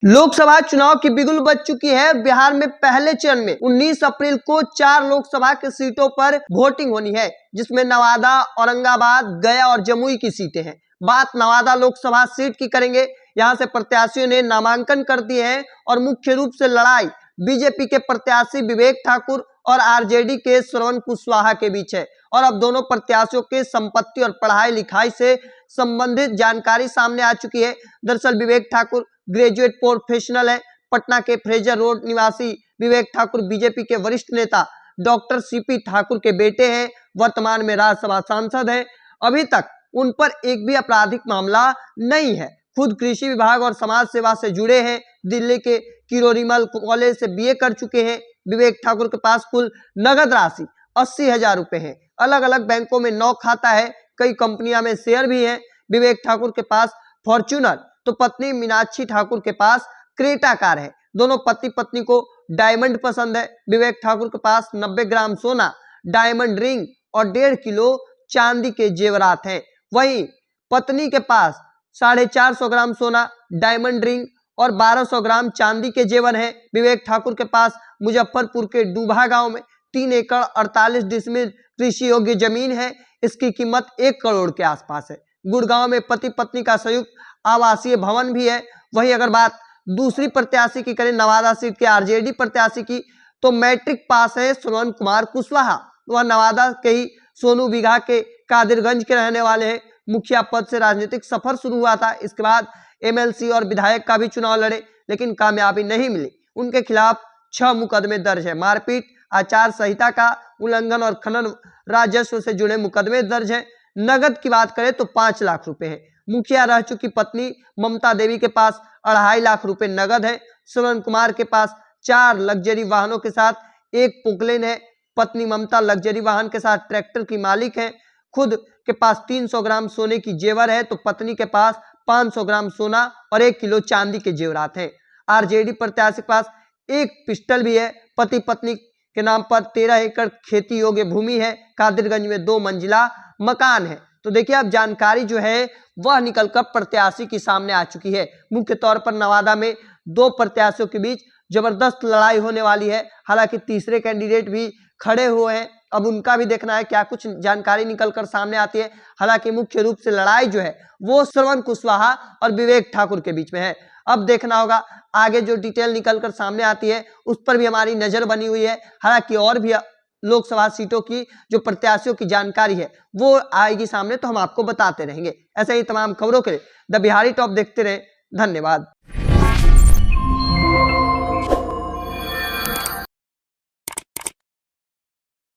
लोकसभा चुनाव की बिगुल बज चुकी है। बिहार में पहले चरण में 19 अप्रैल को 4 लोकसभा की सीटों पर वोटिंग होनी है, जिसमें नवादा, औरंगाबाद, गया और जमुई की सीटें हैं। बात नवादा लोकसभा सीट की करेंगे। यहां से प्रत्याशियों ने नामांकन कर दिए हैं और मुख्य रूप से लड़ाई बीजेपी के प्रत्याशी विवेक ठाकुर और आरजेडी के श्रवण कुशवाहा के बीच है। और अब दोनों प्रत्याशियों के संपत्ति और पढ़ाई लिखाई से संबंधित जानकारी सामने आ चुकी है। दरअसल विवेक ठाकुर ग्रेजुएट प्रोफेशनल है। पटना के फ्रेजर रोड निवासी विवेक ठाकुर बीजेपी के वरिष्ठ नेता डॉक्टर सीपी ठाकुर के बेटे हैं। वर्तमान में राज्यसभा सांसद हैं। अभी तक उन पर एक भी आपराधिक मामला नहीं है। खुद कृषि विभाग और समाज सेवा से जुड़े हैं। दिल्ली के किरोड़ीमल कॉलेज से बीए कर चुके हैं। विवेक ठाकुर के पास कुल नगद राशि 80,000 रुपए है। अलग अलग बैंकों में 9 खाता है। कई कंपनियों में शेयर भी है। विवेक ठाकुर के पास फॉर्च्यूनर तो पत्नी मीनाक्षी ठाकुर के पास क्रेटा कार है। दोनों पति पत्नी को डायमंड पसंद है। विवेक ठाकुर के पास 90 ग्राम सोना, डायमंड रिंग और 1.5 किलो चांदी के जेवरात हैं। वहीं पत्नी के पास 450 ग्राम सोना, डायमंड रिंग और 1200 ग्राम चांदी के जेवर हैं। विवेक ठाकुर के पास मुजफ्फरपुर के डूबा गांव में 3 एकड़ 48 डिसमिल कृषि योग्य जमीन है। इसकी कीमत 1 करोड़ के आसपास है। गुड़गांव में पति पत्नी का संयुक्त आवासीय भवन भी है। वहीं अगर बात दूसरी प्रत्याशी की करें, नवादा सीट के आरजेडी प्रत्याशी की, तो मैट्रिक पास है श्रवण कुमार कुशवाहा। वह नवादा के ही सोनू बिघा के कादिरगंज के रहने वाले हैं। मुखिया पद से राजनीतिक सफर शुरू हुआ था। इसके बाद एमएलसी और विधायक का भी चुनाव लड़े, लेकिन कामयाबी नहीं मिली। उनके खिलाफ 6 मुकदमे दर्ज है। मारपीट, आचार संहिता का उल्लंघन और खनन राजस्व से जुड़े मुकदमे दर्ज हैं। नगद की बात करें तो 5 लाख रुपए है। मुखिया रह चुकी पत्नी ममता देवी के पास 2.5 लाख रुपए नगद है। श्रवण कुमार के पास 4 लग्जरी वाहनों के साथ एक पोकलेन है। पत्नी ममता लग्जरी वाहन के साथ ट्रैक्टर की मालिक है। खुद के पास 300 ग्राम सोने की जेवर है, तो पत्नी के पास 500 ग्राम सोना और 1 किलो चांदी के जेवरात हैं। आरजेडी प्रत्याशी के पास एक पिस्टल भी है। पति पत्नी के नाम पर 13 एकड़ खेती योग्य भूमि है। कादिरगंज में 2 मंजिला मकान है। तो देखिए, अब जानकारी जो है वह निकलकर प्रत्याशी की सामने आ चुकी है। मुख्य तौर पर नवादा में 2 प्रत्याशियों के बीच जबरदस्त लड़ाई होने वाली है। हालांकि तीसरे कैंडिडेट भी खड़े हुए हैं। अब उनका भी देखना है क्या कुछ जानकारी निकलकर सामने आती है। हालांकि मुख्य रूप से लड़ाई जो है वो श्रवण कुशवाहा और विवेक ठाकुर के बीच में है। अब देखना होगा आगे जो डिटेल निकलकर सामने आती है उस पर भी हमारी नजर बनी हुई है। हालांकि और भी लोकसभा सीटों की जो प्रत्याशियों की जानकारी है वो आएगी सामने, तो हम आपको बताते रहेंगे। ऐसे ही तमाम खबरों के लिए द बिहारी टॉप देखते रहे। धन्यवाद।